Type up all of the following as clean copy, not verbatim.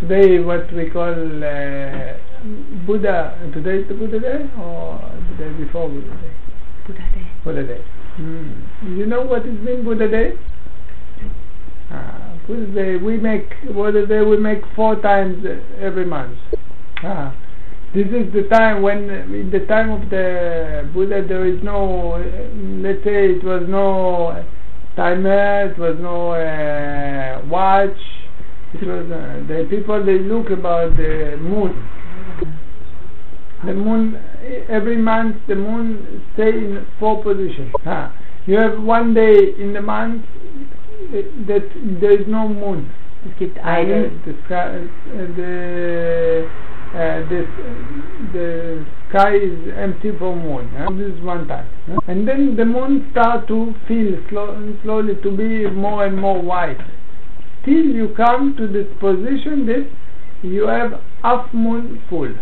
today what we call Buddha. Today is the Buddha Day, or the day before Buddha Day? Buddha Day. Buddha Day. You know what it means, Buddha Day? Buddha Day, we make 4 times every month. This is the time when, in the time of the Buddha, there is no, let's say, it was no timer, it was no watch. It was the people, they look about the moon. The moon, every month the moon stay in 4 positions. You have one day in the month that there is no moon. It kept idle. The sky is empty for moon. This is one time. And then the moon start to feel slowly to be more and more white, till you come to this position that you have half moon full.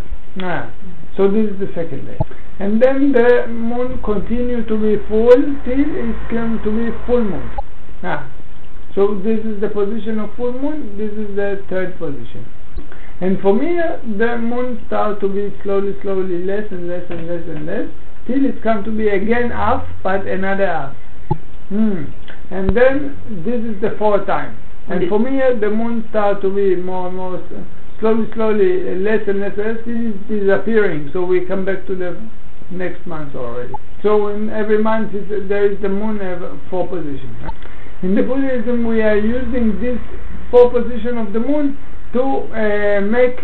So this is the second day. And then the moon continue to be full till it comes to be full moon. So this is the position of full moon. This is the third position. And from here the moon starts to be slowly less and less and less and less, till it comes to be again half, but another half. And then this is the 4th time. And from here the moon starts to be more and more slowly less and less and less. This is disappearing. So we come back to the next month already. So in every month there is the moon have 4 positions. In the Buddhism we are using this 4 position of the moon to make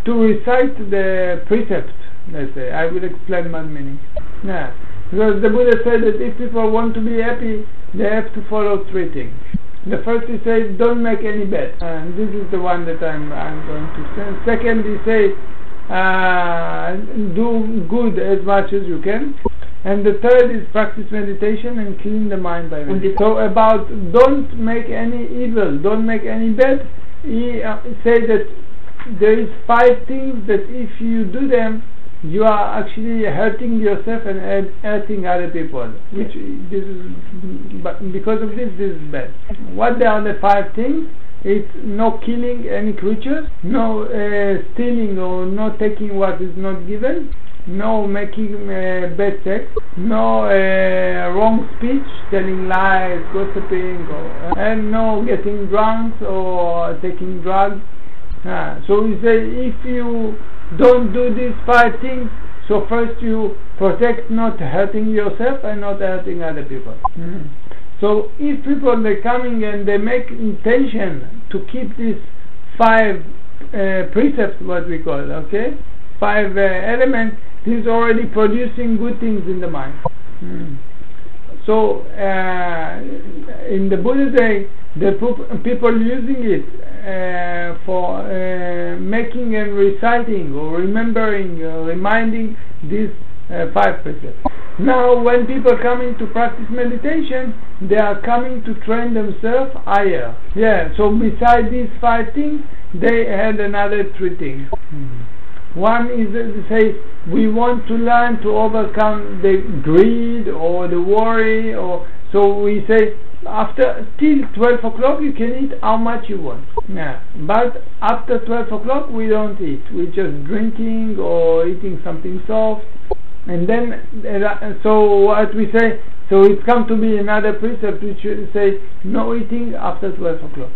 to recite the precept. Let's say, I will explain my meaning. Because the Buddha said that if people want to be happy, they have to follow 3 things. The first he says, don't make any bet, and this is the one that I'm going to say. Second he says, do good as much as you can. And the third is practice meditation and clean the mind by meditation. So about don't make any evil, don't make any bad, he say that there is 5 things that if you do them, you are actually hurting yourself and hurting other people. Which this is, but because of this is bad. What are the 5 things? It's no killing any creatures, no stealing or not taking what is not given, no making bad sex, no wrong speech, telling lies, gossiping, and no getting drunk or taking drugs. So we say if you don't do these 5 things, so first you protect not hurting yourself and not hurting other people. So if people are coming and they make intention to keep these 5 precepts, what we call, 5 elements, this is already producing good things in the mind. So in the Buddha day, the people using it for making and reciting or remembering, reminding these 5 precepts. Now when people coming to practice meditation, they are coming to train themselves higher. So beside these 5 things, they had another 3 things. One is to say we want to learn to overcome the greed or the worry, or so we say till 12 o'clock you can eat how much you want. But after 12 o'clock we don't eat. We're just drinking or eating something soft. And then so what we say, so it's come to be another precept which say no eating after 12 o'clock.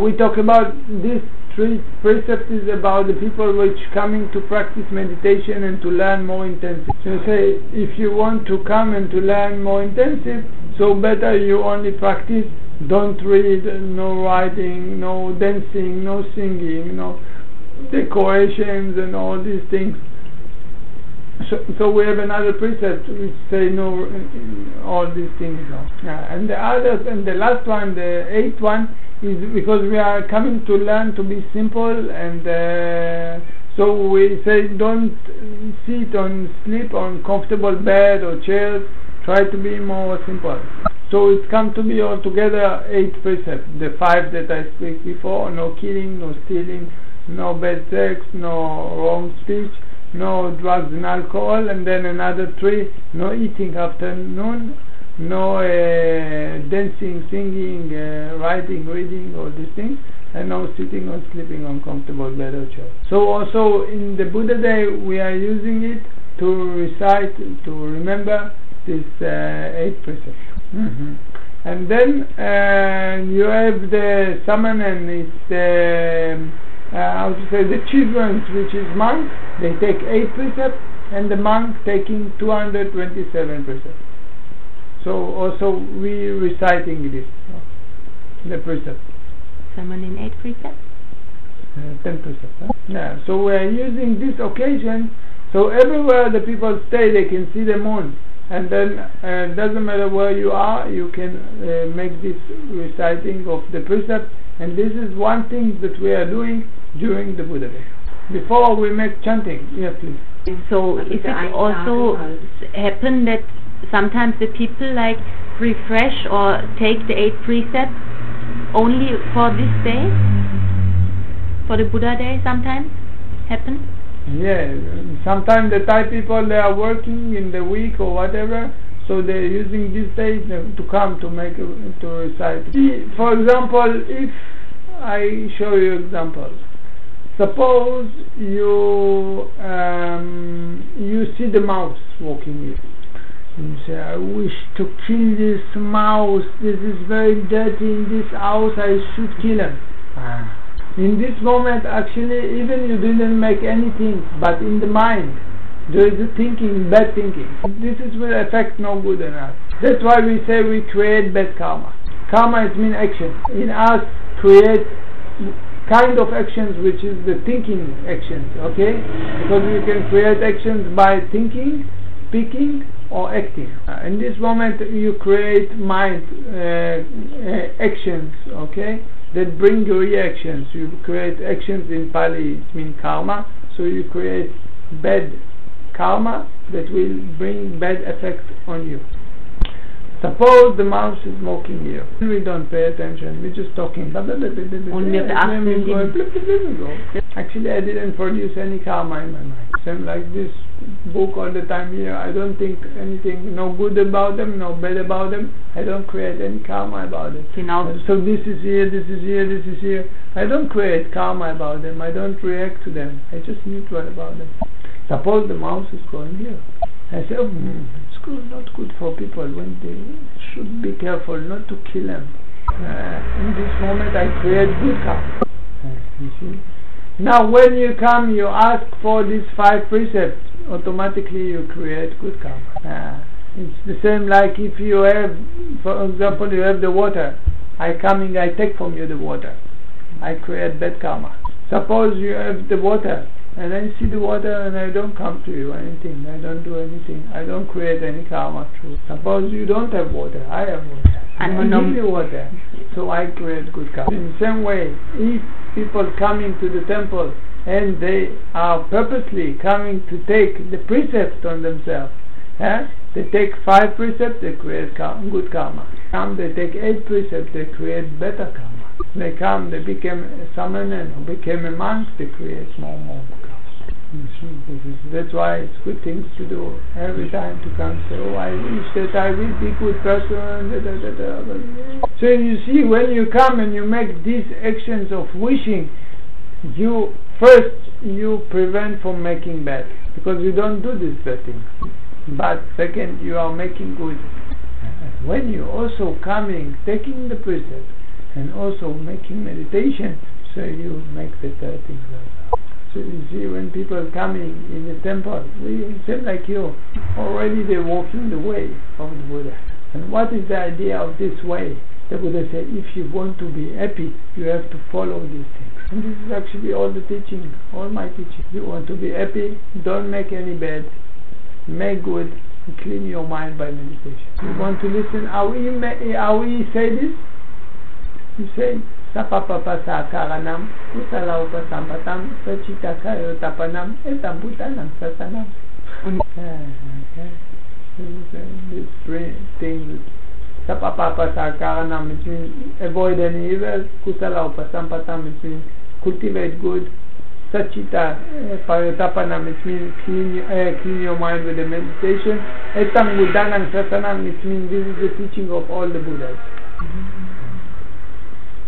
We talk about this 3 precepts is about the people which coming to practice meditation and to learn more intensive. So say if you want to come and to learn more intensive, so better you only practice, don't read, no writing, no dancing, no singing, no decorations and all these things. So we have another precept which say no, all these things. And the others, and the last one, the 8th one, is because we are coming to learn to be simple, and so we say don't sit on sleep on comfortable bed or chairs. Try to be more simple. So it's come to be altogether 8 precepts. The 5 that I spoke before: no killing, no stealing, no bad sex, no wrong speech, no drugs and alcohol, and then another 3: no eating after noon, no dancing, singing, writing, reading, all these things, and no sitting or sleeping on comfortable bed or chair. So also in the Buddha Day we are using it to recite, to remember this 8 precepts. And then you have the Samanen, it's the children, which is monks, they take 8 precepts, and the monk taking 227 precepts. So also we reciting this, the precept. Samanen 8 precepts? 10 precepts. Huh? Yeah. So we are using this occasion, so everywhere the people stay, they can see the moon. And then doesn't matter where you are, you can make this reciting of the precept. And this is one thing that we are doing during the Buddha Day. Before we make chanting. Yeah, please. So if it also happen that sometimes the people like refresh or take the 8 precepts only for this day, for the Buddha Day, sometimes happen? Yeah, sometimes the Thai people, they are working in the week or whatever, so they're using this day to come to make to recite. See, for example, if I show you example, suppose you see the mouse walking here. You say, I wish to kill this mouse, this is very dirty in this house, I should kill him. In this moment, actually, even you didn't make anything, but in the mind, there is a thinking, bad thinking. This will affect no good on us. That's why we say we create bad karma. Karma is mean action. In us, create kind of actions which is the thinking actions, okay? Because we can create actions by thinking, speaking, or acting. In this moment, you create mind actions, okay? That bring reactions. You create actions in Pali, it means karma. So you create bad karma that will bring bad effect on you. Suppose the mouse is mocking you. We don't pay attention. We're just talking. Actually, I didn't produce any karma in my mind. Same like this book all the time here. I don't think anything, no good about them, no bad about them. I don't create any karma about it. So this is here, this is here, this is here. I don't create karma about them. I don't react to them. I just neutral about them. Suppose the mouse is going here. I say, it's good, not good for people when they should be careful not to kill them. In this moment I create good karma. You see? Now when you come, you ask for these 5 precepts, automatically you create good karma. It's the same like if you have, for example, you have the water. I take from you the water. I create bad karma. Suppose you have the water, and I see the water and I don't come to you anything, I don't do anything, I don't create any karma through. Suppose you don't have water, I have water, I give you water, so I create good karma. In the same way, if people coming to the temple and they are purposely coming to take the precepts on themselves, they take 5 precepts, they create good karma. They take 8 precepts, they create better karma. They come, they became a samanen or became a monk, they create more karma. That's why it's good things to do every time to come say, oh, I wish that I will be good person. So you see, when you come and you make these actions of wishing, you prevent from making bad, because you don't do these bad things. But second, you are making good. When you also coming, taking the precept, and also making meditation, so you make the third thing also. So you see, when people coming in the temple, they seem like you, already they're walking the way of the Buddha. And what is the idea of this way? The Buddha said, if you want to be happy, you have to follow these things. And this is actually all the teaching, all my teaching. You want to be happy, don't make any bad, make good, and clean your mind by meditation. You want to listen how he say this? You say, Sapapapa Sakaranam, Usalaupa Sampatam, Sachitakayo Tapanam, Etambutanam Sasanam. This three things. Sapapapa Sakaranam, it means avoid any evil. Kusalaupa Sampatam, it means cultivate good. Sachita Paratapanam, it means clean your mind with the meditation. Etang Buddhanam Satanam, it means this is the teaching of all the Buddhas.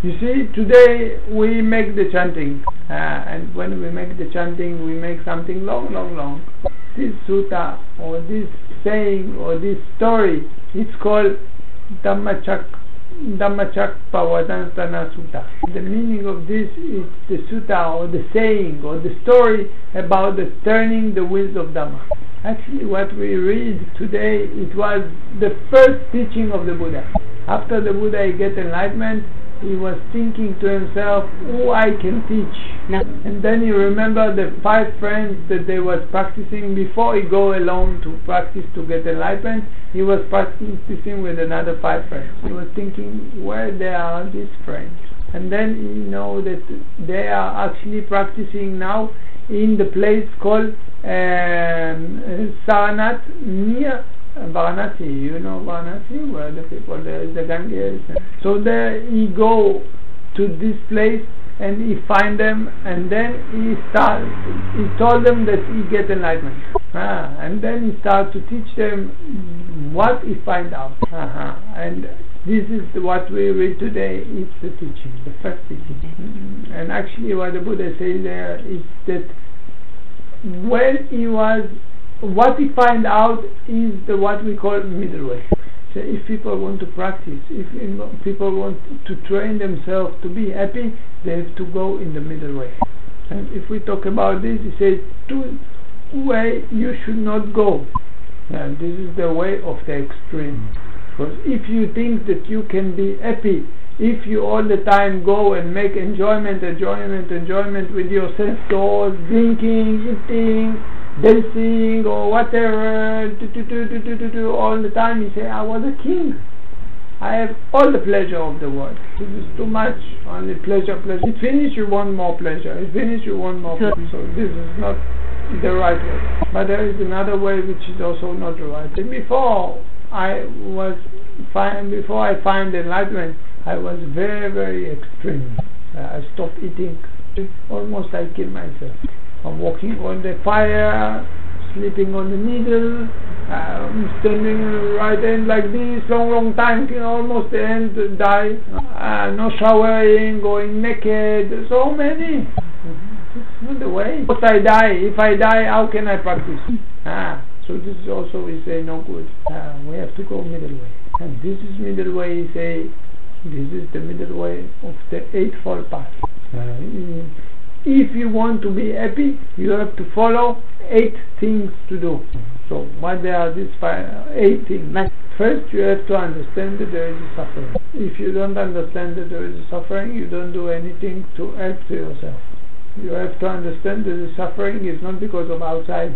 You see, today we make the chanting, and when we make the chanting, we make something long. This sutta, or this saying, or this story, it's called Dhammacakkappavattana Sutta. The meaning of this is the sutta, or the saying, or the story about the turning the wheels of Dhamma. Actually, what we read today, it was the first teaching of the Buddha. After the Buddha get enlightenment, he was thinking to himself, who I can teach. And then he remembered the 5 friends that they was practicing before he go alone to practice to get enlightenment. He was practicing with another 5 friends. He was thinking, where they are these friends? And then he know that they are actually practicing now in the place called Sarnath near Varanasi. You know Varanasi, where the people, there is the Ganges. So there he go to this place and he find them, and then he told them that he get enlightenment. And then he start to teach them what he find out. And this is what we read today. It's the teaching, the first teaching. And actually what the Buddha says there is that when he was, what he find out is what we call middle way. So if people want to practice, if people want to train themselves to be happy, they have to go in the middle way. And if we talk about this, he says 2 ways you should not go. And this is the way of the extreme. Because if you think that you can be happy, if you all the time go and make enjoyment with yourself, so drinking, eating, dancing or whatever, all the time, you say, I was a king. I have all the pleasure of the world. This is too much, only pleasure. It finish, you want more pleasure. It finish, you want more pleasure. So this is not the right way. But there is another way which is also not the right. And before I find enlightenment, I was very extreme. I stopped eating. Almost I killed myself. I'm walking on the fire, sleeping on the needle, standing right end like this, long time, almost the end, die. No showering, going naked, so many. It's not the way. If I die, how can I practice? So this is also, we say, no good. We have to go middle way. And this is middle way, we say, this is the middle way of the Eightfold Path. If you want to be happy, you have to follow 8 things to do. So what they are, these 8 things? First, you have to understand that there is a suffering. If you don't understand that there is a suffering, you don't do anything to help to yourself. You have to understand that the suffering is not because of outside.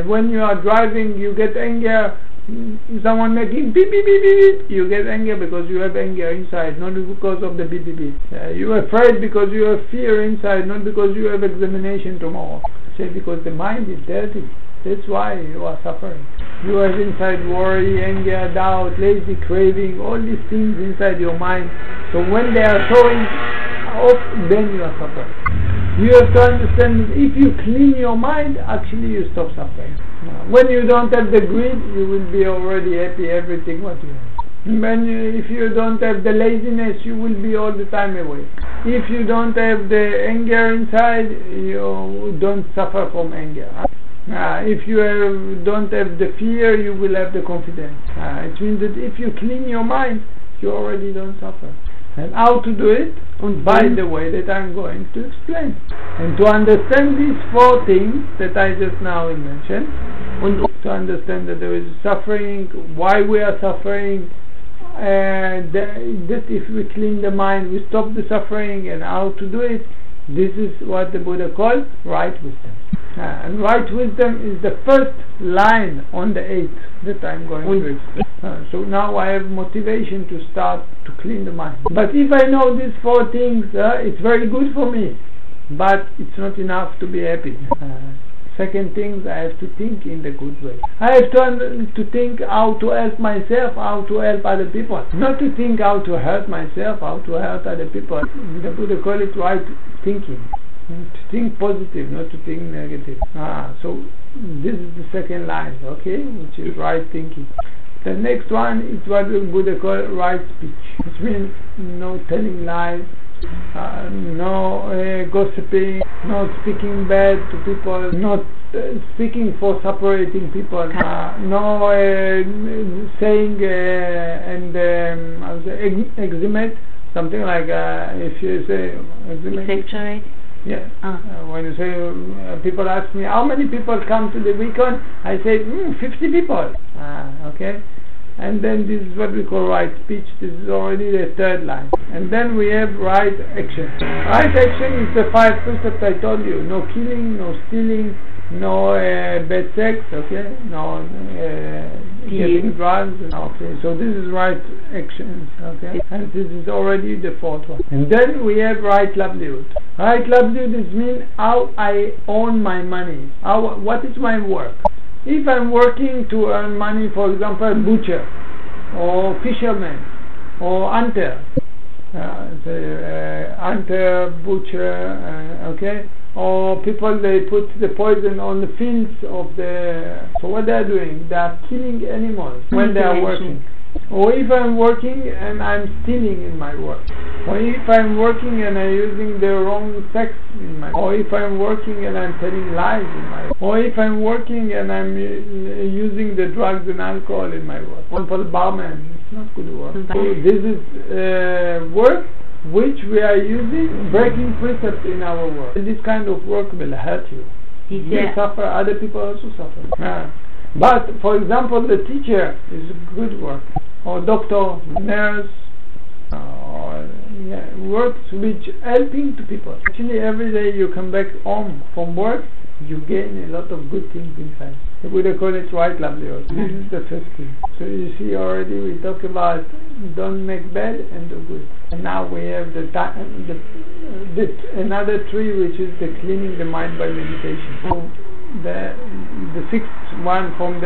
When you are driving, you get anger. Someone making beep beep beep beep, you get anger because you have anger inside, not because of the beep beep beep. You are afraid because you have fear inside, not because you have examination tomorrow. Say because the mind is dirty. That's why you are suffering. You have inside worry, anger, doubt, lazy, craving, all these things inside your mind. So when they are showing up, then you are suffering. You have to understand that if you clean your mind, actually you stop suffering. When you don't have the greed, you will be already happy everything what you have. If you don't have the laziness, you will be all the time away. If you don't have the anger inside, you don't suffer from anger. If you don't have the fear, you will have the confidence. It means that if you clean your mind, you already don't suffer. And how to do it? By the way that I'm going to explain. And to understand these 4 things that I just now mentioned, and to understand that there is suffering, why we are suffering, that if we clean the mind, we stop the suffering, and how to do it, this is what the Buddha called right wisdom. And right wisdom is the first line on the 8 that I'm going to explain. So now I have motivation to start to clean the mind. But if I know these 4 things, it's very good for me, but it's not enough to be happy. Second thing, I have to think in the good way. I have to think how to help myself, how to help other people. Not to think how to hurt myself, how to hurt other people. The Buddha call it right thinking. To think positive, not to think negative. So this is the second line, okay, which is right thinking. The next one is what the Buddha call right speech, which means no telling lies, no gossiping, not speaking bad to people, not speaking for separating people, no saying and exaggerate, something like if you say exaggerate. Yeah. When you say, people ask me, how many people come to the weekend? I say, 50 people. Okay. And then this is what we call right speech. This is already the third line. And then we have right action. Right action is the 5 precepts I told you. No killing, no stealing, no bad sex, okay? No getting drugs. Okay. So this is right actions, okay? And this is already the fourth one. And then we have right livelihood. Right livelihood is mean how I earn my money. What is my work? If I'm working to earn money, for example, butcher, or fisherman, or hunter, hunter, butcher, okay, or people, they put the poison on the fields of the, so what they are doing? They are killing animals when they are working. Or if I'm working and I'm stealing in my work, or if I'm working and I'm using the wrong sex in my work, or if I'm working and I'm telling lies in my work, or if I'm working and I'm using the drugs and alcohol in my work. One for the barman, it's not good work. So this is work which we are using, breaking precepts in our work. And this kind of work will hurt you. You suffer, other people also suffer. But, for example, the teacher is good work, or doctor, nurse, or works which helping to people. Actually, every day you come back home from work, you gain a lot of good things inside. The Buddha call it right livelihood. This is the first thing. So you see already we talk about don't make bad and do good. And now we have another three, which is the cleaning the mind by meditation. So the sixth one from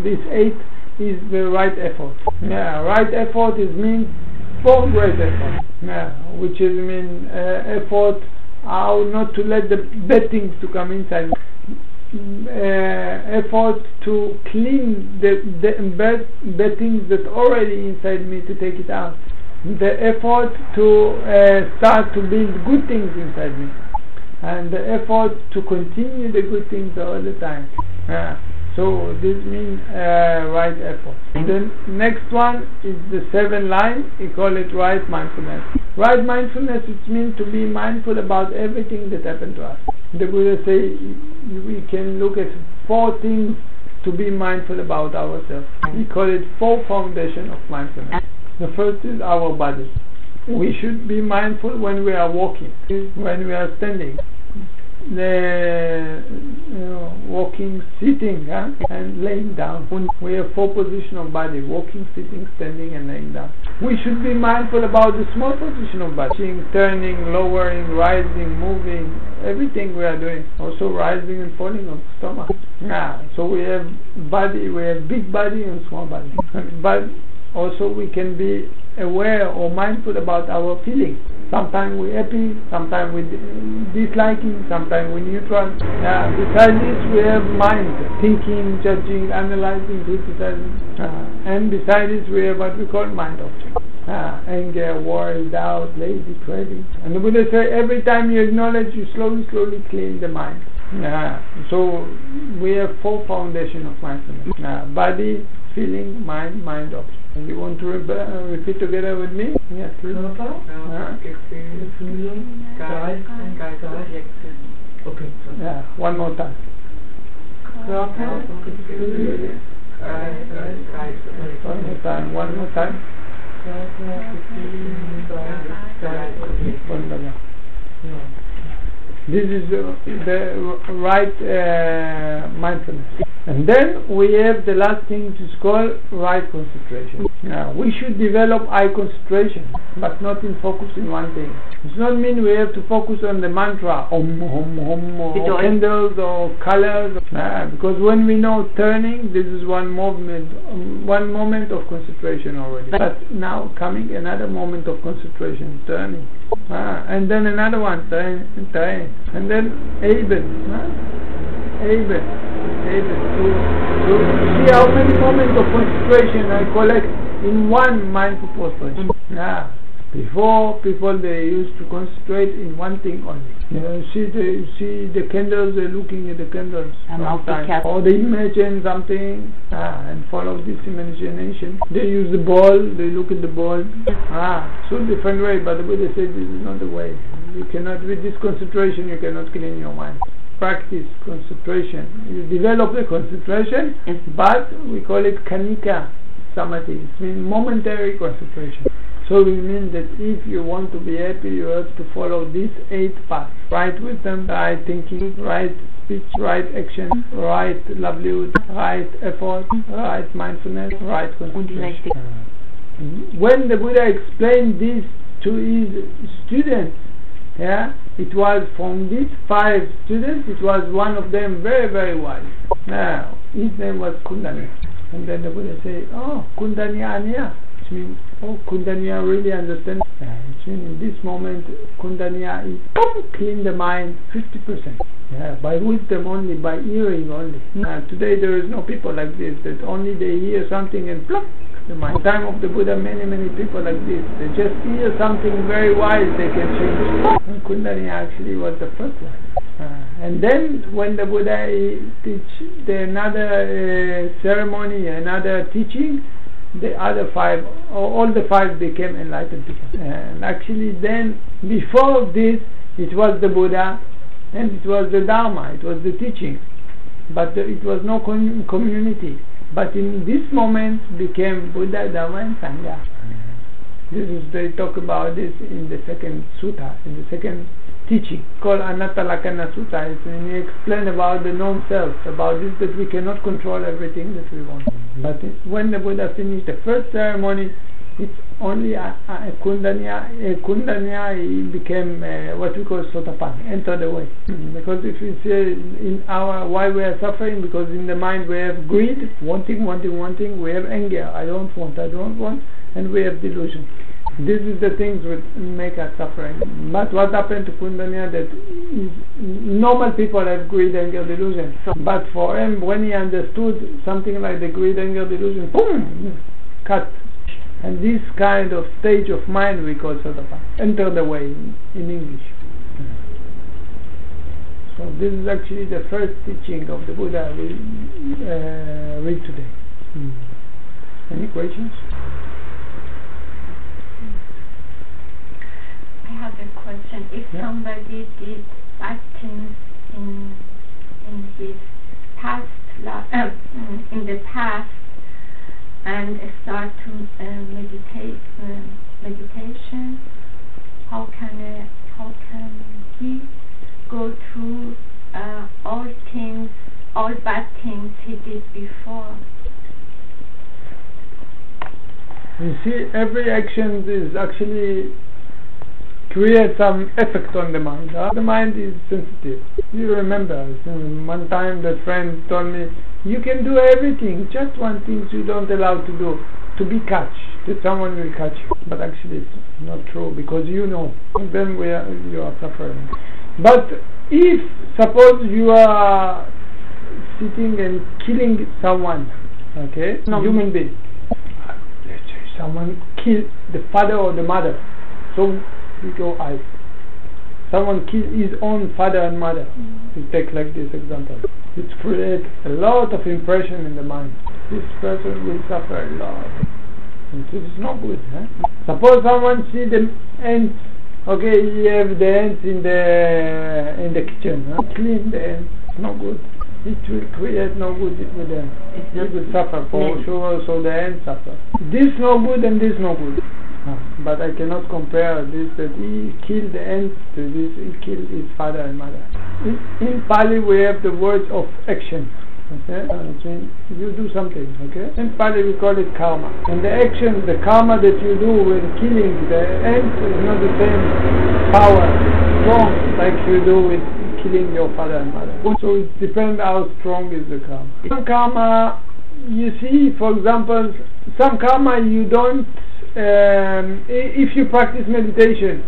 this 8 is the right effort. Right effort is means 4 great effort. Which is mean effort how not to let the bad things to come inside. Effort to clean the bad things that already inside me, to take it out. The effort to start to build good things inside me, and the effort to continue the good things all the time. So this means right effort. The next one is the 7th line. We call it right mindfulness. Right mindfulness, it means to be mindful about everything that happened to us. The Buddha say we can look at 4 things to be mindful about ourselves. We call it 4 foundations of mindfulness. The first is our body. We should be mindful when we are walking, when we are standing, walking, sitting, and laying down. We have 4 positions of body: walking, sitting, standing, and laying down. We should be mindful about the small position of body: turning, lowering, rising, moving, everything we are doing. Also rising and falling of stomach. So we have body, we have big body and small body. But also we can be aware or mindful about our feelings. Sometimes we're happy, sometimes we're disliking, sometimes we're neutral. Besides this, we have mind, thinking, judging, analyzing, criticizing. And besides this, we have what we call mind objects. Anger, worry, doubt, lazy, craving. And the Buddha said, every time you acknowledge, you slowly clean the mind. So we have 4 foundations of mindfulness. Body, feeling, mind object. And you want to repeat together with me? Yeah, please. Okay. One more time. One more time. This is the right mindfulness. And then we have the last thing, which is called right concentration. We should develop high concentration, but not in focus in one thing. It does not mean we have to focus on the mantra, om, or candles, or colors. Because when we know turning, this is one moment of concentration already. But now coming another moment of concentration, turning. And then another one, and then able to see how many moments of concentration I collect in one mindful prostration. Before, people, they used to concentrate in one thing only. See the candles, they're looking at the candles sometimes. Or they imagine something and follow this imagination. They use the ball, they look at the ball. So different way, but the Buddha said this is not the way. You cannot, with this concentration, you cannot clean your mind. Practice concentration. You develop the concentration, but we call it kanika samadhi. It means momentary concentration. So we mean that if you want to be happy, you have to follow these 8 paths: right wisdom, right thinking, right speech, right action, right livelihood, right effort, right mindfulness, right concentration. When the Buddha explained this to his students, it was from these 5 students, it was one of them very, very wise. Now, his name was Kundanya. And then the Buddha said, oh, Kundanya Anya. Which means, oh, Kundanya really understands. Which means in this moment, Kundanya is clean the mind 50%. By wisdom only, by hearing only. Today there is no people like this, that only they hear something and plop, the mind. In the time of the Buddha, many people like this. They just hear something very wise, they can change. And Kundanya actually was the first one. And then when the Buddha teach another ceremony, another teaching, the other 5, all the 5 became enlightened people. And actually then, before this, it was the Buddha and it was the Dhamma, it was the teaching, but it was no community. But in this moment became Buddha, Dhamma and Sangha. They talk about this in the second sutta, in the second teaching, called Anatta Lakkhana Sutta. When he explained about the non-self, about this, that we cannot control everything that we want. But when the Buddha finished the first ceremony, it's only a Kundanya. He became what we call Sotapanna, enter the way. Because if we say in our why we are suffering, because in the mind we have greed, wanting. We have anger, I don't want, and we have delusion. This is the things that make us suffering. But what happened to Kundanya, that normal people have greed, anger, delusion. But for him, when he understood something like the greed, anger, delusion, boom, cut. And this kind of stage of mind we call Sotapanna. Enter the way in English. So this is actually the first teaching of the Buddha we read today. Any questions? I have a question. If somebody did bad things in his past in the past, and start to meditation, how can he go through all bad things he did before? You see, every action is actually create some effect on the mind. The mind is sensitive. You remember, one time that friend told me, you can do everything, just one thing you don't allow to do, to be catched, that someone will catch you. But actually it's not true, because you know, and then you are suffering. But if, suppose you are sitting and killing someone, human being, let's say someone killed the father or the mother, so we go someone killed his own father and mother. We take like this example. It creates a lot of impression in the mind. This person will suffer a lot. And this is not good. Suppose someone see the ants. You have the ants in the kitchen. Clean the ants. No good. It will create no good with them. It will suffer for sure. So the ants suffer. This no good and this no good. But I cannot compare this, that he killed the ants to this, he killed his father and mother. In Pali we have the words of action. It means you do something. In Pali we call it karma. And the action, the karma that you do when killing the ants is not the same power, strong, like you do with killing your father and mother. So it depends how strong is the karma. Some karma, you see, for example, some karma you don't, if you practice meditation,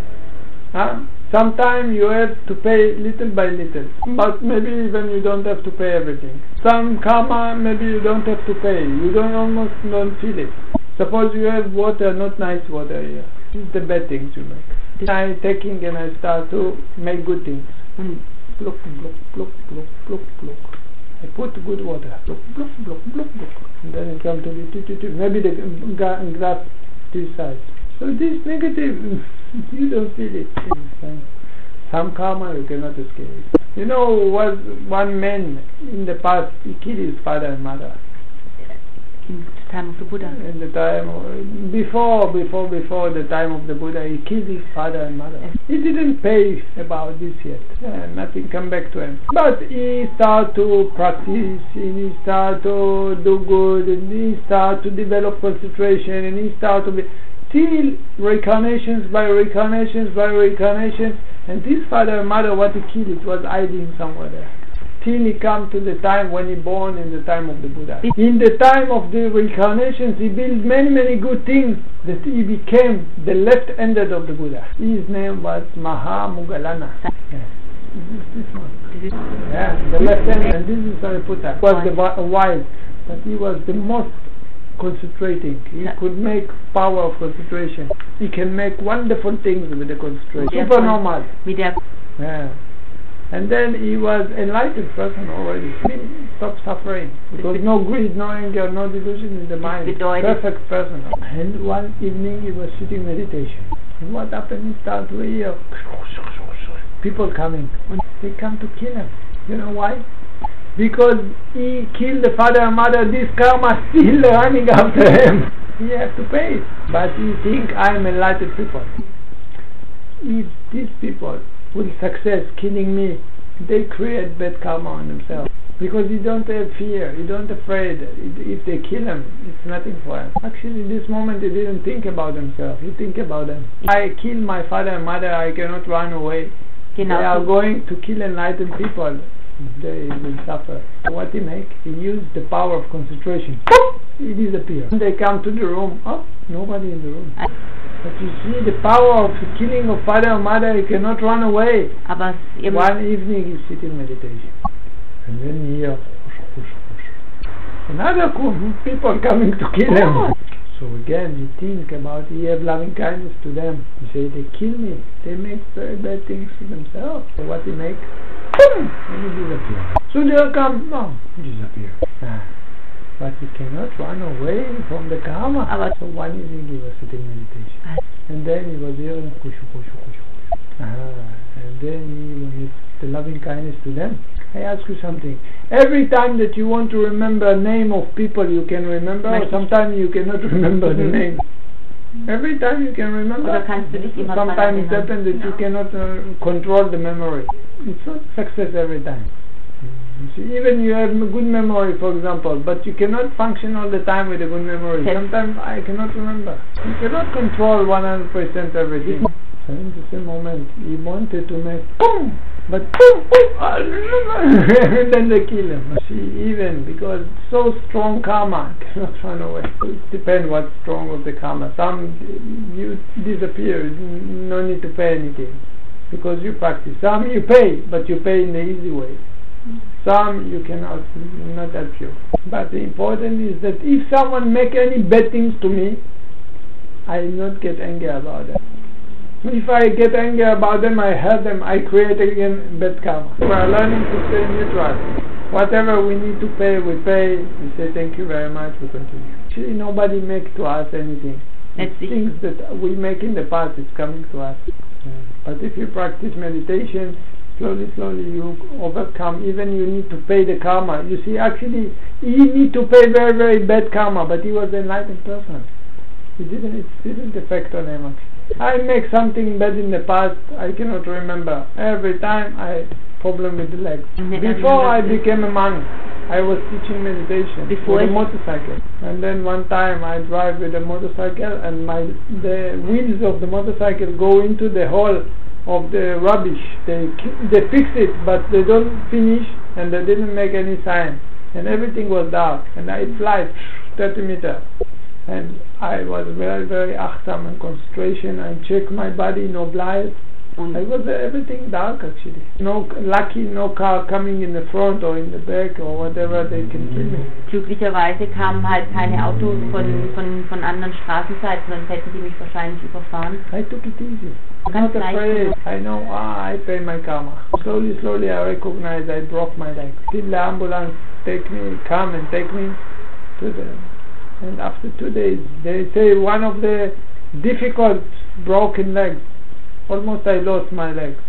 Sometimes you have to pay little by little, but maybe even you don't have to pay everything. Some karma, maybe you don't have to pay. You almost don't feel it. Suppose you have water, not nice water here. This is the bad things you make. I taking and I start to make good things. Block, block, block, block, block, block. I put good water. Block, block, block, block, block. And then it comes to the maybe the glass this size. So this negative, you don't feel it. Some karma you cannot escape. You know, was one man in the past, he killed his father and mother. In the time of the Buddha. In the time before the time of the Buddha, he killed his father and mother. He didn't pay about this yet. Nothing come back to him. But he started to practice, and he started to do good, and he started to develop concentration, and he started to be till reincarnations by reincarnations by reincarnations. And this father and mother, what he killed, it was hiding somewhere there. Till he come to the time when he born in the time of the Buddha. In the time of the reincarnations, he built many good things that he became the left-handed of the Buddha. His name was Mahamoggallana. Yes. This one. Yeah, the left-handed, and this is Sariputta. He was the wise, but he was the most concentrating. He could make power of concentration. He can make wonderful things with the concentration. Supernormal. Yeah. And then he was enlightened person already. He stopped suffering. There was no greed, no anger, no delusion in the mind. Perfect person. And one evening he was sitting meditation. And what happened? He started to hear people coming. They come to kill him. You know why? Because he killed the father and mother. This karma still running after him. He has to pay it. But he think I'm enlightened people. If these people with success killing me, they create bad karma on themselves, because you don't have fear, you don't afraid. If they kill him, it's nothing for him. Actually in this moment he didn't think about himself, he think about them. I kill my father and mother, I cannot run away. They are going to kill enlightened people, they will suffer. So what he make? He used the power of concentration. He disappears. When they come to the room, nobody in the room. But you see the power of the killing of father and mother, he cannot run away. One evening he sit in meditation. And then he hears another people coming to kill him. So again he think about, he have loving kindness to them. He say, they kill me, they make very bad things to themselves. So what he make? Boom! And he disappear. So they come, he disappear. But he cannot run away from the karma. So one evening he was sitting meditation. And then he was hearing kushu, kushu, kushu. And then he was the loving kindness to them. I ask you something. Every time that you want to remember name of people you can remember, or sometimes you cannot remember the name. Every time you can remember. Sometimes it happens that you cannot control the memory. It's not success every time. You see, even you have a good memory, for example, but you cannot function all the time with a good memory. Sometimes I cannot remember. You cannot control 100% everything. So in the same moment, he wanted to make boom, but boom, boom, and then they kill him. See, even because so strong karma cannot run away. It depends what's strong of the karma. Some you disappear, no need to pay anything because you practice. Some you pay, but you pay in the easy way. Some you cannot, not help you. But the important is that if someone make any bad things to me, I not get angry about them. If I get angry about them, I hurt them, I create again bad karma. We are learning to stay neutral. Whatever we need to pay, we pay. We say thank you very much, we continue. Actually nobody make to us anything. Things that we make in the past, it's coming to us. But if you practice meditation, slowly you overcome. Even you need to pay the karma. You see, actually he need to pay very bad karma, but he was an enlightened person. It didn't affect on him actually. I make something bad in the past, I cannot remember. Every time I problem with the legs. Before I became a monk, I was teaching meditation with a motorcycle. And then one time I drive with a motorcycle and the wheels of the motorcycle go into the hole of the rubbish. They fix it, but they don't finish, and they didn't make any sign. And everything was dark, and I fly 30 meters. And I was very achtsam and concentration. I check my body, no blood, I was everything dark actually. No, lucky no car coming in the front or in the back or whatever, they can kill me. Glücklicherweise kamen halt keine Autos von anderen Straßenseiten, sonst hätten die mich wahrscheinlich überfahren. I took it easy. I'm not afraid. I know, I pay my karma. Slowly I recognize I broke my leg. Till the ambulance come and take me to the... And after 2 days, they say one of the difficult broken legs. Almost I lost my legs.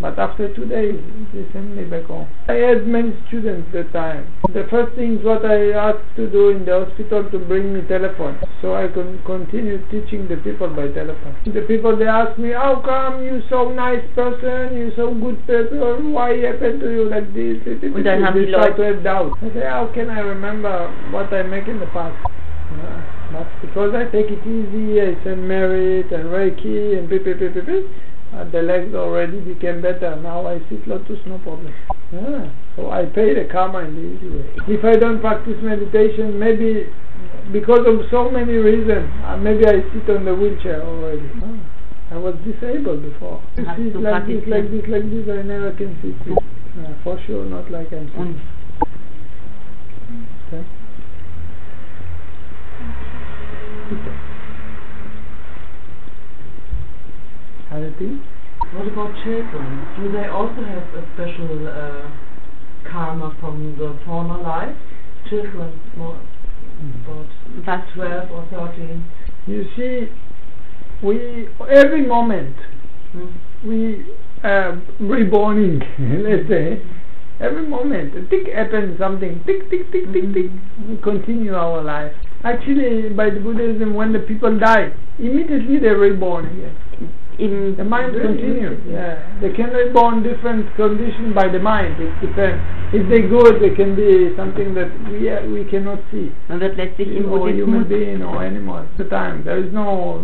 But after 2 days, they sent me back home. I had many students at the time. The first thing is what I asked to do in the hospital, to bring me telephone, so I can continue teaching the people by telephone. The people, they ask me, how come you so nice person, you so good person, why happened to you like this? Und dann haben die They start to have doubt. I say, how can I remember what I make in the past? But because I take it easy, I send merit and Reiki and the legs already became better. Now I sit lotus, no problem. So I pay the karma in the easy way. If I don't practice meditation, maybe because of so many reasons, maybe I sit on the wheelchair already. I was disabled before. You sit like this, I never can sit. For sure, not like I'm sitting. Okay. What about children? Do they also have a special karma from the former life? Children, about 12 or 13. You see, we every moment we reborning, let's say. Every moment, tick happens something, tick, tick, tick, tick, tick. We continue our life. Actually, by the Buddhism, when the people die, immediately they're reborn again. The mind continues. They can reborn different conditions by the mind. It depends. If they're good, they can be something that we cannot see. Man wird letztlich im Or Buddhismus human being or animal. At the time, there is no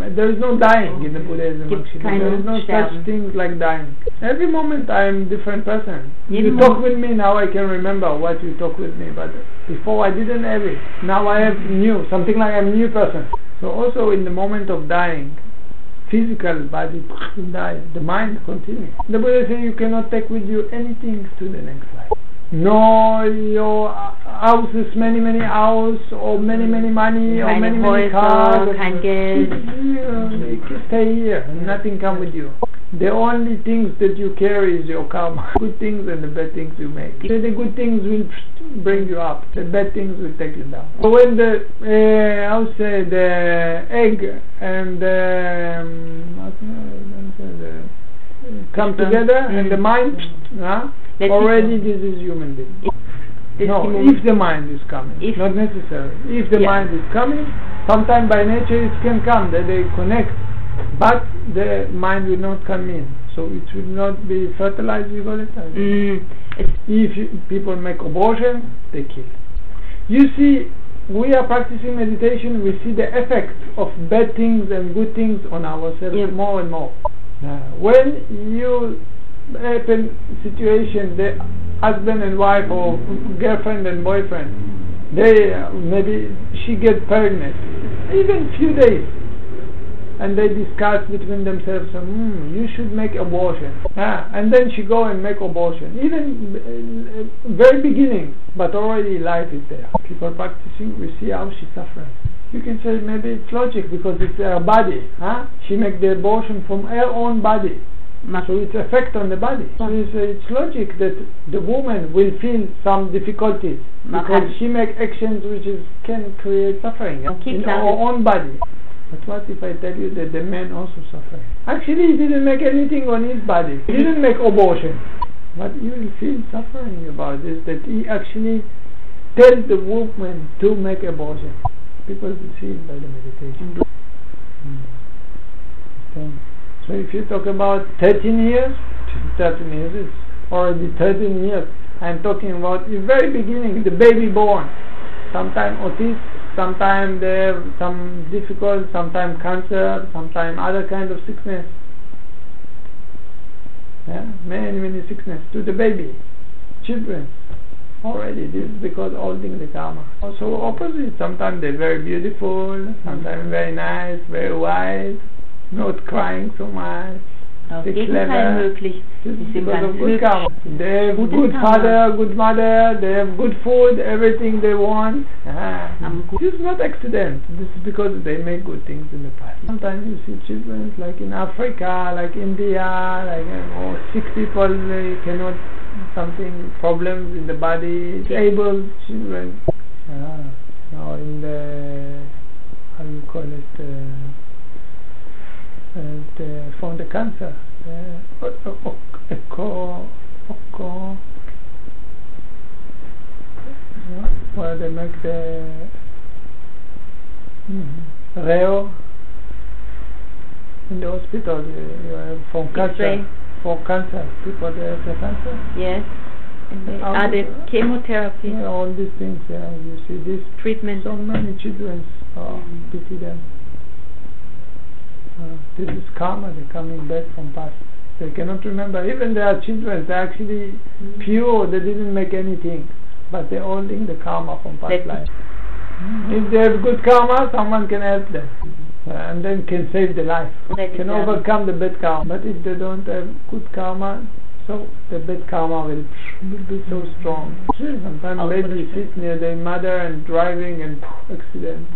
dying in the Buddhism. Actually, there is no such thing like dying. Every moment I am different person. You talk with me now, I can remember what you talk with me, but before I didn't have it. Now I have something like I'm a new person. So also in the moment of dying, physical body dies, the mind continues. The Buddha says you cannot take with you anything to the next life. No, your houses, many houses, or many money, or many cars. Kein Geld. You stay here, and nothing come with you. The only things that you carry is your karma. Good things and the bad things you make. So the good things will bring you up. The bad things will take you down. So when the egg and come together and the mind, already this is human being. No, if the mind is coming, not necessary. If the mind is coming, sometime by nature it can come, that they connect. But the mind will not come in, so it will not be fertilized with all the time. If people make abortion, they kill. You see, we are practicing meditation, we see the effect of bad things and good things on ourselves more and more. When you happen situation, the husband and wife or girlfriend and boyfriend, they maybe she gets pregnant, even few days. And they discuss between themselves, you should make abortion. And then she go and make abortion. Even very beginning, but already life is there. People practicing, we see how she's suffering. You can say maybe it's logic because it's her body. She make the abortion from her own body. So it's effect on the body. So it's logic that the woman will feel some difficulties because she make actions which can create suffering in her own body. But what if I tell you that the man also suffering? Actually, he didn't make anything on his body. He didn't make abortion. But you will feel suffering about this, that he actually tells the woman to make abortion. People will see it by the meditation. So if you talk about 13 years, it's already 13 years. I'm talking about the very beginning, the baby born. Sometimes autism. Sometimes they have some difficult, sometimes cancer, sometimes other kind of sickness. Many sickness to the baby, children. Already this is because holding the karma. Also opposite, sometimes they're very beautiful, sometimes very nice, very wise. not crying so much. Auf They're jeden Fall clever. möglich. This Die is sind because ganz of good hübsch. karma. They have Gutes good Karma. father, good mother, they have good food, everything they want. Haben gut- This is not accident. This is because they make good things in the past. Sometimes you see children like in Africa, like India, like sick people, they cannot, something, problems in the body, disabled children. Now in the, how you call it, from the cancer, where they make the reo in the hospital from cancer, for cancer, people they have the cancer. Yes. And the chemotherapy. Yeah, all these things, you see this Treatment. so many children, pity them. This is karma, they're coming back from past. They cannot remember, even their children, they're actually pure, they didn't make anything, but they're holding the karma from past life. If they have good karma, someone can help them, and then can save the life, can overcome the bad karma. But if they don't have good karma, so the bad karma will be so strong. Sometimes baby sits near their mother and driving and accident.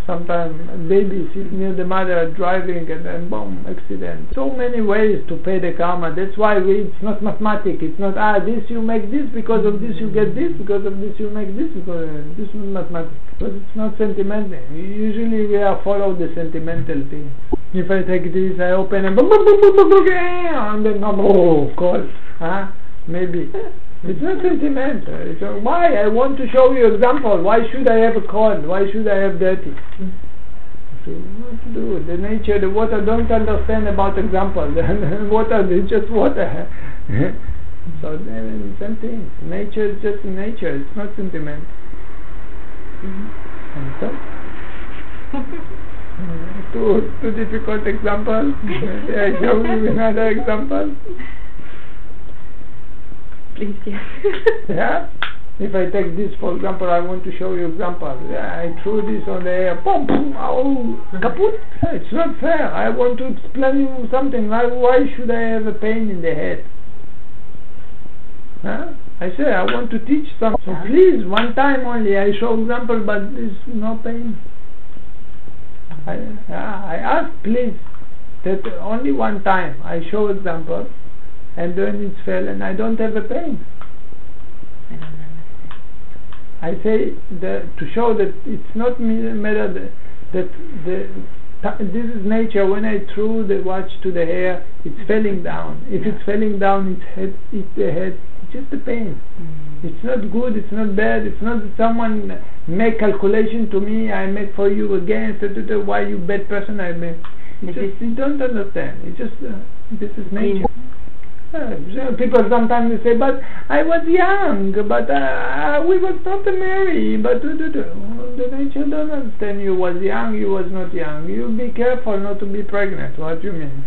Sometimes a baby sits near the mother driving and then boom, accident. So many ways to pay the karma. That's why it's not mathematics. It's not this you make this, because of this you get this, because of this you make this, because this is not mathematics. But it's not sentimental. Usually we are follow the sentimental thing. If I take this, I open and boom, boom, boom, boom, boom, boom, and then call. Maybe. It's not sentimental. It's why I want to show you example. Why should I have a cold? Why should I have dirty? So what to do? The nature, the water don't understand about example. The water is just water. So same thing. Nature is just nature. It's not sentiment. And so too difficult example. I show you another example. Please, yes. Yeah. If I take this, for example, I want to show you example. Yeah, I threw this on the air. Boom, boom, kaput. It's not fair. I want to explain you something. Why should I have a pain in the head? I say I want to teach something. So please, one time only, I show example, but there's no pain. I ask, please, that only one time I show example, and then it's fell and I don't have a pain. I don't understand. I say to show that it's not matter that this is nature. When I threw the watch to the hair, it's falling down. If it's falling down, it's the head. It's just the pain. It's not good. It's not bad. It's not that someone make calculation to me. I make for you again. Why you bad person? I make. You don't understand. It's just this is nature. People sometimes say, but I was young, but we was not married, but the nature don't understand. You was young, you was not young. You be careful not to be pregnant. What do you mean?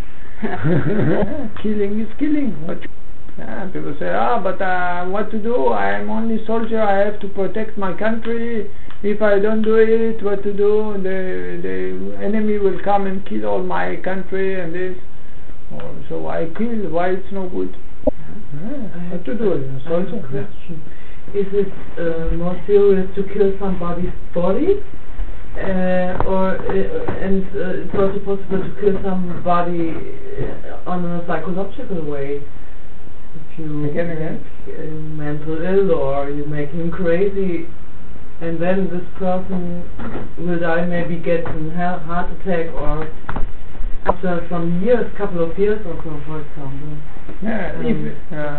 Killing is killing. People say, but what to do? I am only soldier, I have to protect my country. If I don't do it, what to do? The enemy will come and kill all my country and this. So I kill. Why it's no good? What to do? Question. Is it more serious to kill somebody's body, and it's also possible to kill somebody on a psychological way? If you make mental ill or you make him crazy, and then this person will die, maybe get a heart attack or after some years, couple of years or so, for example.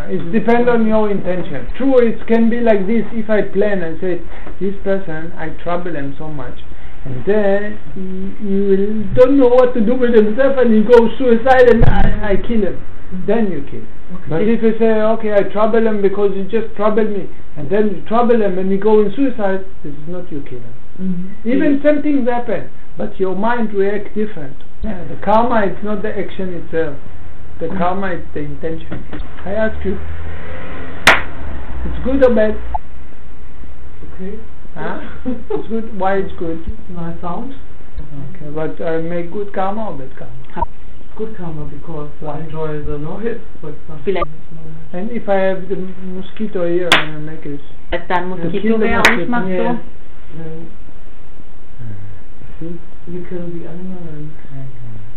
It depends on your intention. True, it can be like this. If I plan and say, this person, I trouble him so much, and then he don't know what to do with himself and he goes suicide and I kill him. Then you kill. Okay. But if you say, okay, I trouble him because he just troubled me, and then you trouble him and he go in suicide, this is not you kill him. Even some things happen, but your mind reacts different. The karma is not the action itself. The karma is the intention. I ask you, it's good or bad? Okay. It's good. Why it's good? Nice sound. Okay, but I make good karma or bad karma? Good karma, because I enjoy the noise, for example. And if I have the mosquito here and I make it... Dann Moskito wäre auch nicht macht so. You kill the animal and...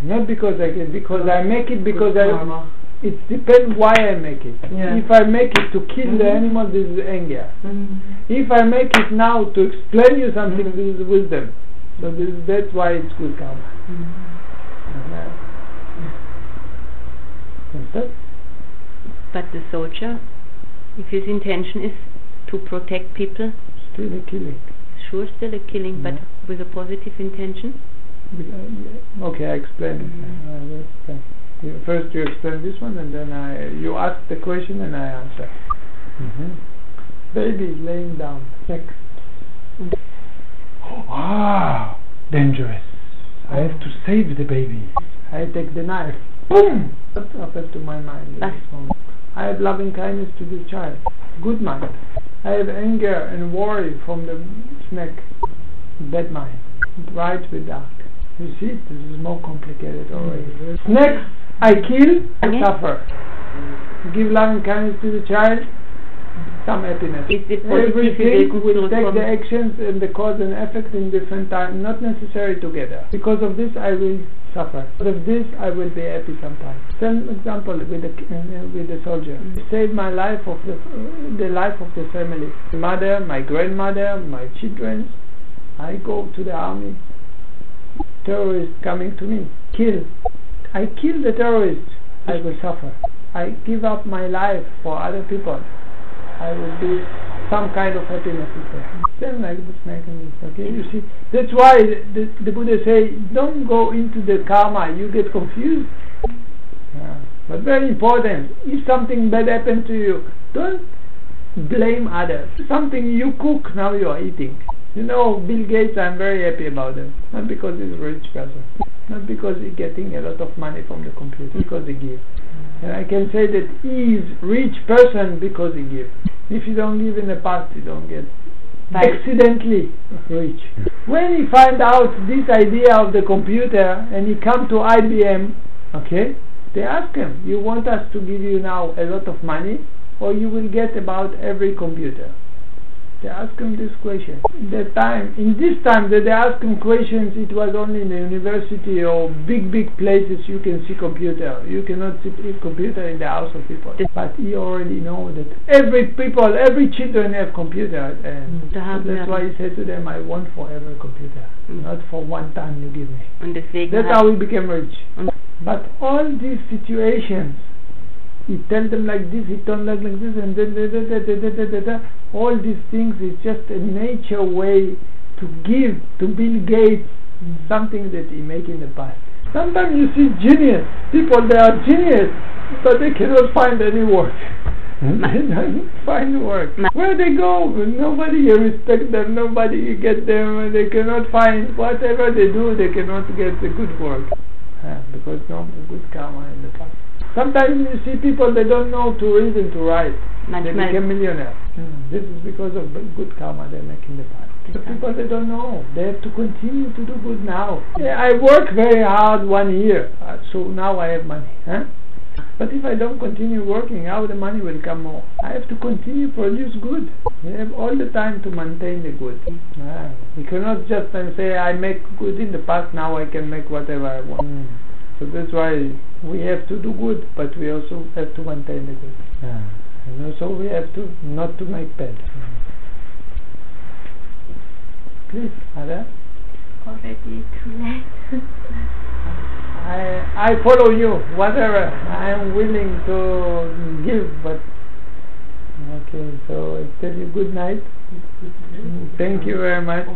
Not because I can, because I make it because karma. It depends why I make it. If I make it to kill the animal, this is anger. If I make it now to explain you something, this is wisdom. So that's why it's good karma. But the soldier, if his intention is to protect people, still a killing. Sure, still a killing, but with a positive intention. Okay, I explain it. First you explain this one, and then you ask the question and I answer. Baby laying down. Next. Wow, dangerous. I have to save the baby. I take the knife. Boom! What happened to my mind at this moment? I have loving kindness to the child. Good mind. I have anger and worry from the snake. Bad mind. Bright with dark. You see, this is more complicated already. Next, I kill, I suffer. Give loving kindness to the child, some happiness. Everything will take the actions and the cause and effect in different time, not necessarily together. Because of this, I will suffer. Because of this, I will be happy sometimes. Same example with the soldier. Save my life of the life of the family. My mother, my grandmother, my children. I go to the army. Terrorists coming to me. Kill. I kill the terrorists. I will suffer. I give up my life for other people. I will be some kind of happiness there. Same like the snake and this. Okay, you see. That's why the Buddha say, don't go into the karma. You get confused. But very important. If something bad happened to you, don't blame others. Something you cook, now you are eating. You know, Bill Gates, I'm very happy about him. Not because he's a rich person. Not because he's getting a lot of money from the computer. Because he gives. And I can say that he is rich person because he gives. If you don't give in the past, you don't get accidentally rich. When he find out this idea of the computer and he come to IBM, okay, they ask him, you want us to give you now a lot of money or you will get about every computer? They ask him this question. In this time that they ask him questions, it was only in the university or big places you can see computer. You cannot see a computer in the house of people. But he already know that every children have computer. And so that's why he said to them, I want for every computer. Not for one time you give me. That's how he became rich. But all these situations, he tell them like this, he told them like this, and then all these things is just a nature way to give to Bill Gates something that he make in the past. Sometimes you see genius people, they are genius, but they cannot find any work. They don't find work. Where they go, nobody respect them, nobody get them, they cannot find whatever they do, they cannot get the good work. Because no good karma in the past. Sometimes you see people, they don't know to read and to write. They become millionaires. This is because of good karma they make in the past. The people, they don't know. They have to continue to do good now. I work very hard 1 year, so now I have money. But if I don't continue working, how the money will come more? I have to continue produce good. You have all the time to maintain the good. You cannot just say, I make good in the past, now I can make whatever I want. So that's why we have to do good, but we also have to maintain the good. And also we have to not to make bad. Please, Ada. Already too late. I follow you, whatever. I am willing to give, but okay, so I tell you good night. Thank you very much.